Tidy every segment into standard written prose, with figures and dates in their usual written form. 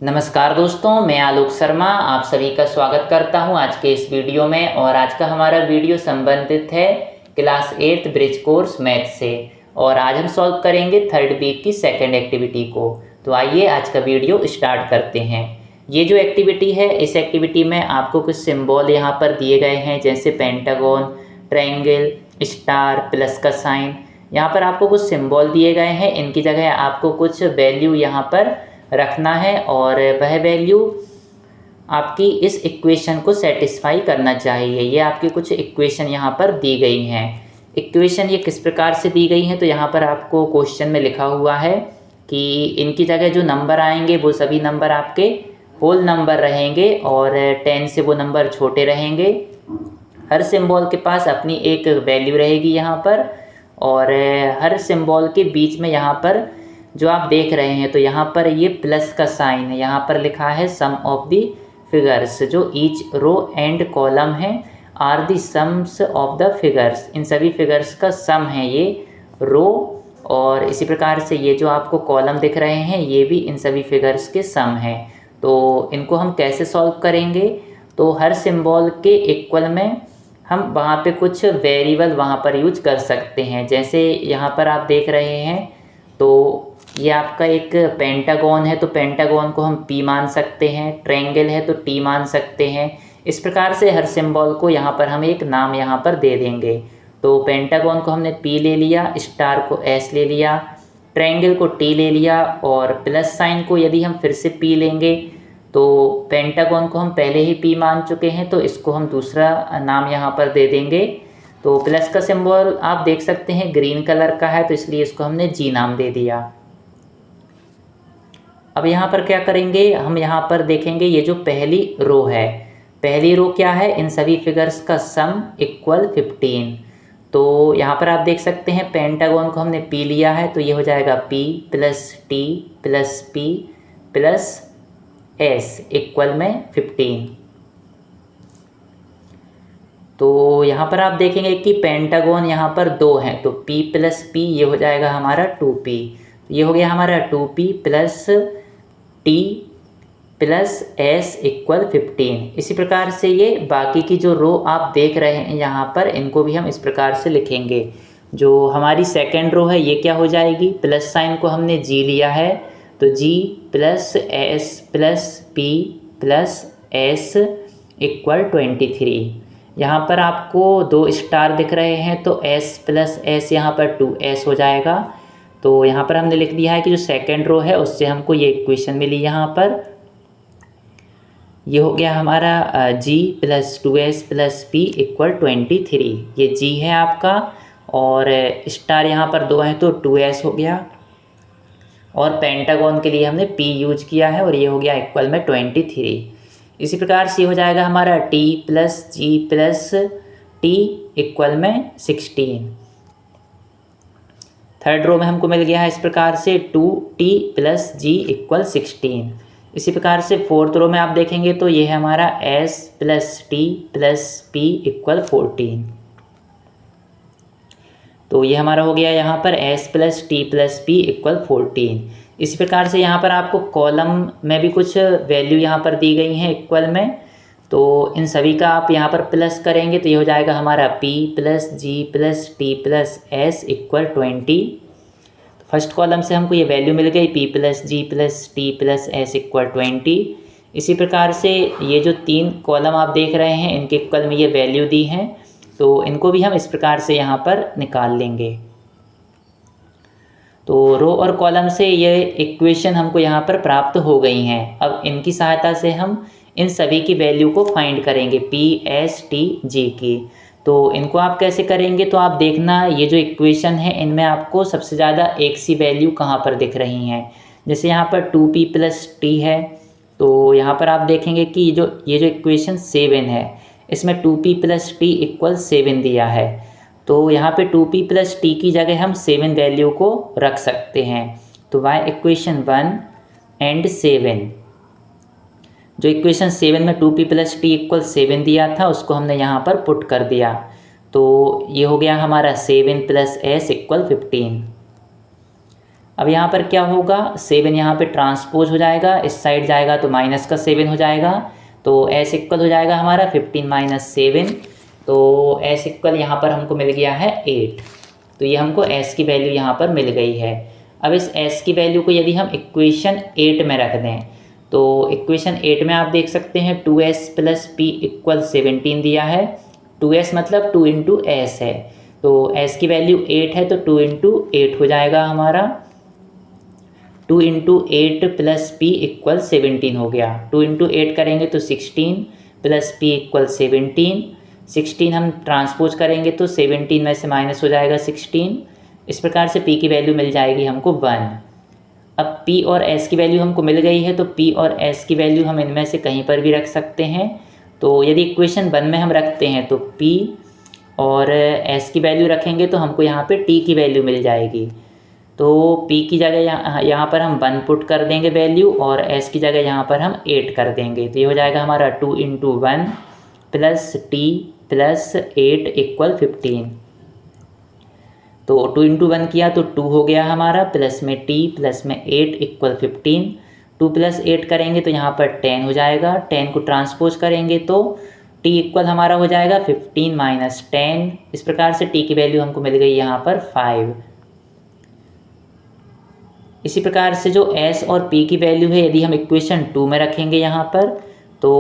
नमस्कार दोस्तों, मैं आलोक शर्मा आप सभी का स्वागत करता हूं आज के इस वीडियो में। और आज का हमारा वीडियो संबंधित है क्लास 8 ब्रिज कोर्स मैथ से। और आज हम सॉल्व करेंगे थर्ड वीक की सेकंड एक्टिविटी को। तो आइए आज का वीडियो स्टार्ट करते हैं। ये जो एक्टिविटी है, इस एक्टिविटी में आपको कुछ सिंबल यहाँ पर दिए गए हैं, जैसे पेंटागन, ट्रायंगल, स्टार, प्लस का साइन। यहाँ पर आपको कुछ सिंबल दिए गए हैं, इनकी जगह आपको कुछ वैल्यू यहाँ पर रखना है और वह वैल्यू आपकी इस इक्वेशन को सेटिस्फाई करना चाहिए। ये आपकी कुछ इक्वेशन यहाँ पर दी गई हैं। इक्वेशन ये किस प्रकार से दी गई हैं, तो यहाँ पर आपको क्वेश्चन में लिखा हुआ है कि इनकी जगह जो नंबर आएंगे वो सभी नंबर आपके होल नंबर रहेंगे और 10 से वो नंबर छोटे रहेंगे। हर सिंबल के पास अपनी एक वैल्यू रहेगी यहाँ पर, और हर सिंबल के बीच में यहाँ पर जो आप देख रहे हैं, तो यहाँ पर ये प्लस का साइन है। यहाँ पर लिखा है सम ऑफ द फिगर्स, जो ईच रो एंड कॉलम है are the sums of the figures. इन सभी फिगर्स का सम है ये रो, और इसी प्रकार से ये जो आपको कॉलम दिख रहे हैं ये भी इन सभी फिगर्स के सम हैं। तो इनको हम कैसे सॉल्व करेंगे, तो हर सिंबल के इक्वल में हम वहाँ पे कुछ वेरिएबल वहाँ पर यूज कर सकते हैं। जैसे यहाँ पर आप देख रहे हैं, तो ये आपका एक पेंटागन है, तो पेंटागन को हम पी मान सकते हैं। ट्रायंगल है तो टी मान सकते हैं। इस प्रकार से हर सिंबल को यहाँ पर हम एक नाम यहाँ पर दे देंगे। तो पेंटागन को हमने पी ले लिया, स्टार को एस ले लिया, ट्रायंगल को टी ले लिया, और प्लस साइन को यदि हम फिर से पी लेंगे, तो पेंटागन को हम पहले ही पी मान चुके हैं, तो इसको हम दूसरा नाम यहाँ पर दे देंगे। तो प्लस का सिंबल आप देख सकते हैं ग्रीन कलर का है, तो इसलिए इसको हमने जी नाम दे दिया। अब यहाँ पर क्या करेंगे, हम यहाँ पर देखेंगे ये जो पहली रो है, पहली रो क्या है, इन सभी फिगर्स का सम इक्वल 15। तो यहाँ पर आप देख सकते हैं पेंटागन को हमने पी लिया है, तो ये हो जाएगा P plus T plus P plus S equal में 15। तो यहाँ पर आप देखेंगे कि पेंटागन यहाँ पर दो हैं, तो p प्लस पी ये हो जाएगा हमारा 2p। ये हो गया हमारा 2p plus T plus S equal 15। इसी प्रकार से ये बाकी की जो रो आप देख रहे हैं यहाँ पर, इनको भी हम इस प्रकार से लिखेंगे। जो हमारी सेकेंड रो है ये क्या हो जाएगी, प्लस साइन को हमने जी लिया है, तो G plus S plus P plus S equal 23। यहाँ पर आपको दो स्टार दिख रहे हैं, तो s प्लस एस यहाँ पर 2s हो जाएगा। तो यहाँ पर हमने लिख दिया है कि जो सेकेंड रो है उससे हमको ये इक्वेशन मिली। यहाँ पर ये हो गया हमारा g plus 2s plus p equal 23। ये g है आपका, और स्टार यहाँ पर दो हैं तो 2s हो गया, और पेंटागन के लिए हमने p यूज किया है, और ये हो गया इक्वल में 23। इसी प्रकार से हो जाएगा हमारा t plus G plus T equal में 16। थर्ड रो में हमको मिल गया है इस प्रकार से 2t प्लस जी इक्वल 16। इसी प्रकार से फोर्थ रो में आप देखेंगे तो ये है हमारा s plus T plus P equal 14। तो ये हमारा हो गया यहाँ पर s plus T plus P equal 14। इसी प्रकार से यहाँ पर आपको कॉलम में भी कुछ वैल्यू यहाँ पर दी गई हैं इक्वल में, तो इन सभी का आप यहाँ पर प्लस करेंगे तो ये हो जाएगा हमारा p plus G plus T plus S equal 20। First column से हमको ये वैल्यू मिल गई p plus G plus T plus S equal 20। इसी प्रकार से ये जो तीन कॉलम आप देख रहे हैं इनके इक्वल में ये वैल्यू दी हैं, तो इनको भी हम इस प्रकार से यहाँ पर निकाल लेंगे। तो रो और कॉलम से ये इक्वेशन हमको यहाँ पर प्राप्त हो गई हैं। अब इनकी सहायता से हम इन सभी की वैल्यू को फाइंड करेंगे p s t g की। तो इनको आप कैसे करेंगे, तो आप देखना ये जो इक्वेशन है इनमें आपको सबसे ज़्यादा एक सी वैल्यू कहाँ पर दिख रही हैं। जैसे यहाँ पर 2p प्लस टी है, तो यहाँ पर आप देखेंगे कि ये जो इक्वेशन 7 है, इसमें 2p प्लस टी इक्वल 7 दिया है। तो यहाँ पे 2p प्लस टी की जगह हम 7 वैल्यू को रख सकते हैं। तो y इक्वेशन 1 एंड 7, जो इक्वेशन 7 में 2p प्लस टी इक्वल 7 दिया था उसको हमने यहाँ पर पुट कर दिया, तो ये हो गया हमारा 7 प्लस एस इक्वल 15। अब यहाँ पर क्या होगा, 7 यहाँ पे ट्रांसपोज हो जाएगा, इस साइड जाएगा तो माइनस का 7 हो जाएगा, तो एस इक्वल हो जाएगा हमारा 15 माइनस 7। तो एस इक्वल यहाँ पर हमको मिल गया है 8। तो ये हमको एस की वैल्यू यहाँ पर मिल गई है। अब इस एस की वैल्यू को यदि हम इक्वेशन 8 में रख दें तो इक्वेशन 8 में आप देख सकते हैं 2s प्लस पी इक्वल 17 दिया है। 2s मतलब 2 इंटू एस है, तो s की वैल्यू 8 है तो 2 इंटू 8 हो जाएगा हमारा। 2 इंटू 8 प्लस पी इक्वल 17 हो गया। 2 इंटू 8 करेंगे तो 16 प्लस पी इक्वल 17। 16 हम ट्रांसपोज करेंगे तो 17 में से माइनस हो जाएगा 16। इस प्रकार से p की वैल्यू मिल जाएगी हमको 1। अब p और s की वैल्यू हमको मिल गई है तो p और s की वैल्यू हम इनमें से कहीं पर भी रख सकते हैं। तो यदि इक्वेशन 1 में हम रखते हैं तो p और s की वैल्यू रखेंगे तो हमको यहाँ पे t की वैल्यू मिल जाएगी। तो p की जगह यहाँ पर हम 1 पुट कर देंगे वैल्यू और s की जगह यहाँ पर हम 8 कर देंगे। तो ये हो जाएगा हमारा 2 into 1 plus t plus 8 equal 15। तो 2 इंटू 1 किया तो 2 हो गया हमारा, प्लस में t प्लस में 8 इक्वल 15। 2 प्लस 8 करेंगे तो यहाँ पर 10 हो जाएगा। 10 को ट्रांसपोज करेंगे तो t इक्वल हमारा हो जाएगा 15 माइनस 10। इस प्रकार से t की वैल्यू हमको मिल गई यहाँ पर 5। इसी प्रकार से जो s और p की वैल्यू है यदि हम इक्वेशन 2 में रखेंगे यहाँ पर तो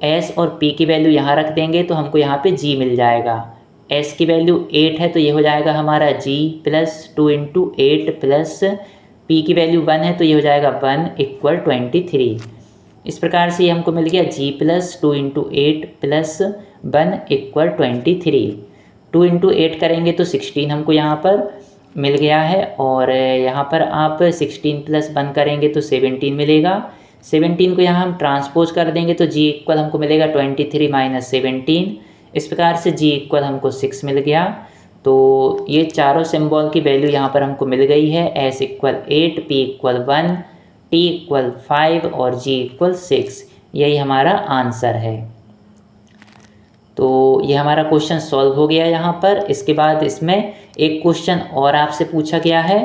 s और p की वैल्यू यहाँ रख देंगे तो हमको यहाँ पे g मिल जाएगा। s की वैल्यू 8 है तो ये हो जाएगा हमारा g plus 2 into 8 plus p की वैल्यू 1 है तो ये हो जाएगा 1 इक्वल 23। इस प्रकार से ये हमको मिल गया g plus 2 into 8 plus 1 equal 23। 2 into 8 करेंगे तो 16 हमको यहाँ पर मिल गया है और यहाँ पर आप 16 प्लस 1 करेंगे तो 17 मिलेगा। 17 को यहाँ हम ट्रांसपोज कर देंगे तो g इक्वल हमको मिलेगा 23 माइनस 17। इस प्रकार से g इक्वल हमको 6 मिल गया। तो ये चारों सिंबल की वैल्यू यहाँ पर हमको मिल गई है। s equal 8, p equal 1, t equal 5 और g इक्वल 6। यही हमारा आंसर है। तो ये हमारा क्वेश्चन सॉल्व हो गया यहाँ पर। इसके बाद इसमें एक क्वेश्चन और आपसे पूछा गया है।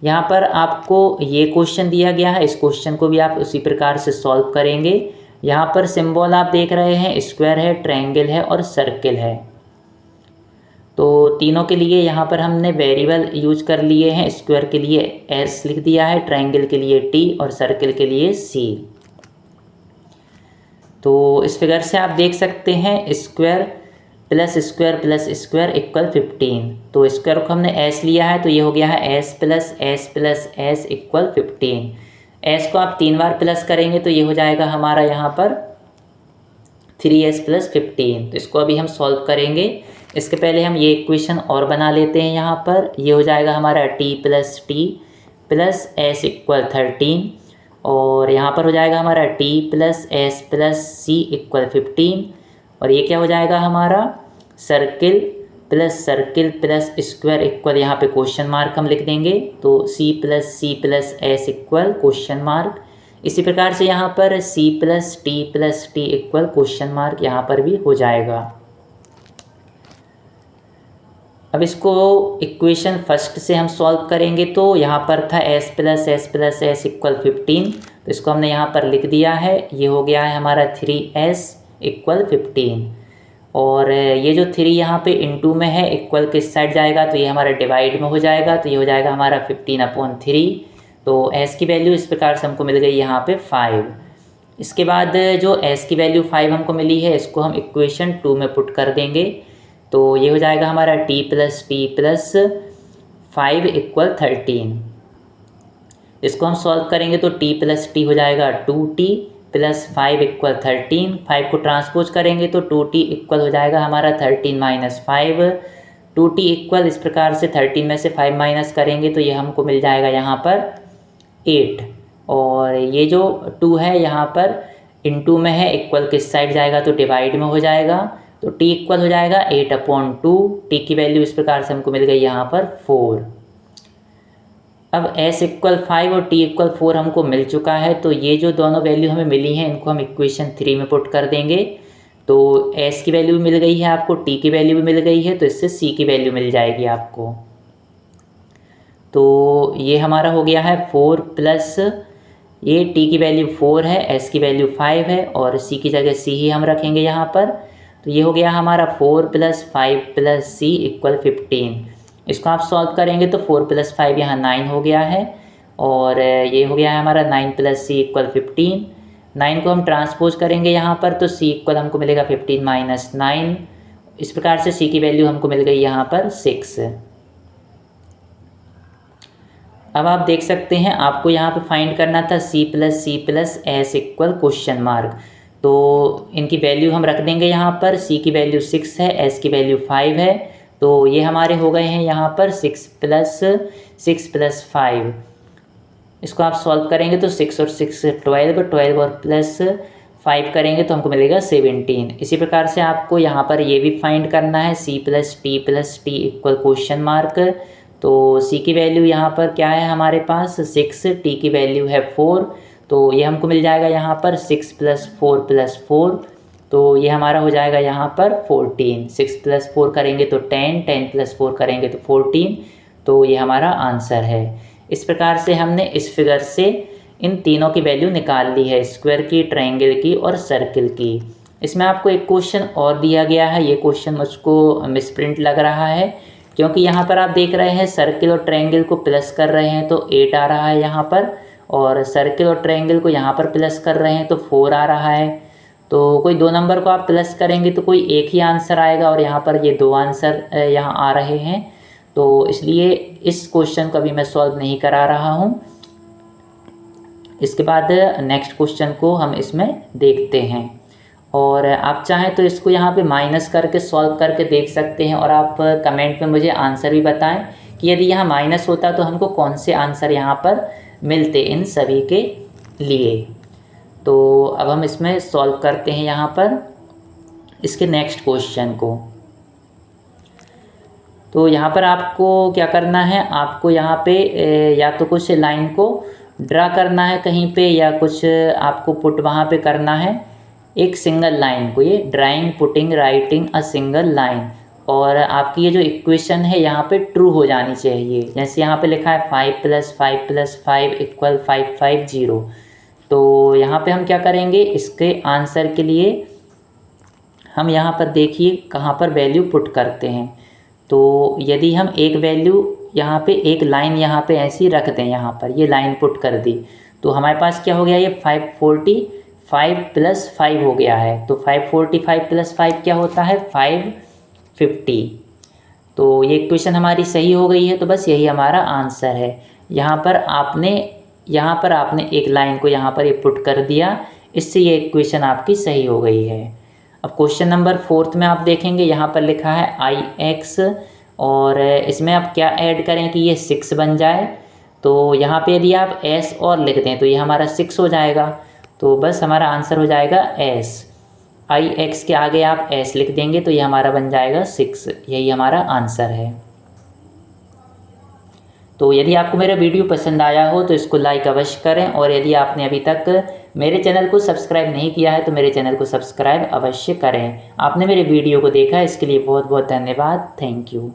यहाँ पर आपको ये क्वेश्चन दिया गया है, इस क्वेश्चन को भी आप उसी प्रकार से सॉल्व करेंगे। यहाँ पर सिंबल आप देख रहे हैं, स्क्वायर है, ट्रायंगल है और सर्किल है। तो तीनों के लिए यहाँ पर हमने वेरिएबल यूज कर लिए हैं। स्क्वायर के लिए s लिख दिया है, ट्रायंगल के लिए t और सर्किल के लिए c। तो इस फिगर से आप देख सकते हैं स्क्वायर प्लस स्क्वायर इक्वल 15। तो स्क्वायर को हमने s लिया है तो ये हो गया है s plus s equal 15। s को आप 3 बार प्लस करेंगे तो ये हो जाएगा हमारा यहाँ पर 3s प्लस 15। तो इसको अभी हम सॉल्व करेंगे। इसके पहले हम ये इक्वेशन और बना लेते हैं। यहाँ पर ये हो जाएगा हमारा t प्लस s इक्वल 13 और यहाँ पर हो जाएगा हमारा t plus s plus c equal 15 और ये क्या हो जाएगा हमारा सर्किल प्लस स्क्वायर इक्वल यहाँ पे क्वेश्चन मार्क हम लिख देंगे। तो c plus s equal question mark. इसी प्रकार से यहाँ पर c plus t equal question mark यहाँ पर भी हो जाएगा। अब इसको इक्वेशन फर्स्ट से हम सॉल्व करेंगे तो यहाँ पर था s प्लस s इक्वल 15। तो इसको हमने यहाँ पर लिख दिया है। ये हो गया है हमारा 3s इक्वल 15 और ये जो 3 यहाँ पे इनटू में है इक्वल किस साइड जाएगा तो ये हमारा डिवाइड में हो जाएगा। तो ये हो जाएगा हमारा 15/3। तो s की वैल्यू इस प्रकार से हमको मिल गई यहाँ पे 5। इसके बाद जो s की वैल्यू 5 हमको मिली है इसको हम इक्वेशन 2 में पुट कर देंगे। तो ये हो जाएगा हमारा t प्लस 5 इक्वल 13। इसको हम सॉल्व करेंगे तो t प्लस t हो जाएगा 2t प्लस 5 इक्वल 13। 5 को ट्रांसपोज करेंगे तो 2t इक्वल हो जाएगा हमारा 13 माइनस 5। 2t इक्वल इस प्रकार से 13 में से 5 माइनस करेंगे तो ये हमको मिल जाएगा यहाँ पर 8 और ये जो 2 है यहाँ पर इनटू में है इक्वल किस साइड जाएगा तो डिवाइड में हो जाएगा। तो t इक्वल हो जाएगा 8/2। t की वैल्यू इस प्रकार से हमको मिल गई यहाँ पर 4। अब s इक्वल 5 और t इक्वल 4 हमको मिल चुका है। तो ये जो दोनों वैल्यू हमें मिली हैं इनको हम इक्वेशन 3 में पुट कर देंगे। तो s की वैल्यू भी मिल गई है आपको, t की वैल्यू भी मिल गई है, तो इससे c की वैल्यू मिल जाएगी आपको। तो ये हमारा हो गया है 4 प्लस ये t की वैल्यू 4 है, s की वैल्यू 5 है और c की जगह c ही हम रखेंगे यहाँ पर। तो ये हो गया हमारा 4 प्लस 5 प्लस c इक्वल 15। इसको आप सॉल्व करेंगे तो 4 प्लस 5 यहाँ 9 हो गया है और ये हो गया है हमारा 9 प्लस c इक्वल 15। 9 को हम ट्रांसपोज करेंगे यहाँ पर तो c इक्वल हमको मिलेगा 15 माइनस 9। इस प्रकार से c की वैल्यू हमको मिल गई यहाँ पर 6। अब आप देख सकते हैं आपको यहाँ पे फाइंड करना था c plus S equal question mark. तो इनकी वैल्यू हम रख देंगे यहाँ पर। c की वैल्यू 6 है, s की वैल्यू 5 है, तो ये हमारे हो गए हैं यहाँ पर 6 प्लस 5। इसको आप सॉल्व करेंगे तो 6 और 6 12 और प्लस 5 करेंगे तो हमको मिलेगा 17। इसी प्रकार से आपको यहाँ पर ये भी फाइंड करना है c plus T equal question mark. तो c की वैल्यू यहाँ पर क्या है हमारे पास 6, t की वैल्यू है 4, तो ये हमको मिल जाएगा यहाँ पर 6 प्लस 4, तो ये हमारा हो जाएगा यहाँ पर 14। 6 प्लस 4 करेंगे तो 10, 10 प्लस 4 करेंगे तो 14, तो ये हमारा आंसर है। इस प्रकार से हमने इस फिगर से इन तीनों की वैल्यू निकाल ली है, स्क्वायर की, ट्रायंगल की और सर्किल की। इसमें आपको एक क्वेश्चन और दिया गया है, ये क्वेश्चन मुझको मिसप्रिंट लग रहा है क्योंकि यहाँ पर आप देख रहे हैं सर्किल और ट्रायंगल को प्लस कर रहे हैं तो 8 आ रहा है यहाँ पर, और सर्किल और ट्रायंगल को यहाँ पर प्लस कर रहे हैं तो 4 आ रहा है। तो कोई दो नंबर को आप प्लस करेंगे तो कोई एक ही आंसर आएगा और यहाँ पर ये दो आंसर यहाँ आ रहे हैं, तो इसलिए इस क्वेश्चन को अभी मैं सॉल्व नहीं करा रहा हूँ। इसके बाद नेक्स्ट क्वेश्चन को हम इसमें देखते हैं और आप चाहें तो इसको यहाँ पे माइनस करके सॉल्व करके देख सकते हैं और आप कमेंट में मुझे आंसर भी बताएं कि यदि यहाँ माइनस होता तो हमको कौन से आंसर यहाँ पर मिलते इन सभी के लिए। तो अब हम इसमें सॉल्व करते हैं यहाँ पर इसके नेक्स्ट क्वेश्चन को। तो यहाँ पर आपको क्या करना है, आपको यहाँ पे या तो कुछ लाइन को ड्रा करना है कहीं पे या कुछ आपको पुट वहाँ पे करना है एक सिंगल लाइन को, ये drawing putting writing a single line, और आपकी ये जो इक्वेशन है यहाँ पे ट्रू हो जानी चाहिए। जैसे यहाँ पे लिखा है 5 प्लस 5 इक्वल 550। तो यहाँ पे हम क्या करेंगे, इसके आंसर के लिए हम यहाँ पर देखिए कहाँ पर वैल्यू पुट करते हैं। तो यदि हम एक वैल्यू यहाँ पे एक लाइन यहाँ पे ऐसी रख दें, यहाँ पर ये लाइन पुट कर दी, तो हमारे पास क्या हो गया, ये 545 प्लस 5 हो गया है। तो 545 प्लस 5 क्या होता है 550। तो ये इक्वेशन हमारी सही हो गई है, तो बस यही हमारा आंसर है। यहाँ पर आपने एक लाइन को यहाँ पर ये पुट कर दिया, इससे ये इक्वेशन आपकी सही हो गई है। अब क्वेश्चन नंबर 4 में आप देखेंगे यहाँ पर लिखा है IX, और इसमें आप क्या ऐड करें कि ये 6 बन जाए। तो यहाँ पे यदि आप S और लिख दें तो ये हमारा 6 हो जाएगा, तो बस हमारा आंसर हो जाएगा S। IX के आगे आप S लिख देंगे तो ये हमारा बन जाएगा 6, यही हमारा आंसर है। तो यदि आपको मेरा वीडियो पसंद आया हो तो इसको लाइक अवश्य करें, और यदि आपने अभी तक मेरे चैनल को सब्सक्राइब नहीं किया है तो मेरे चैनल को सब्सक्राइब अवश्य करें। आपने मेरे वीडियो को देखा, इसके लिए बहुत बहुत धन्यवाद। Thank you.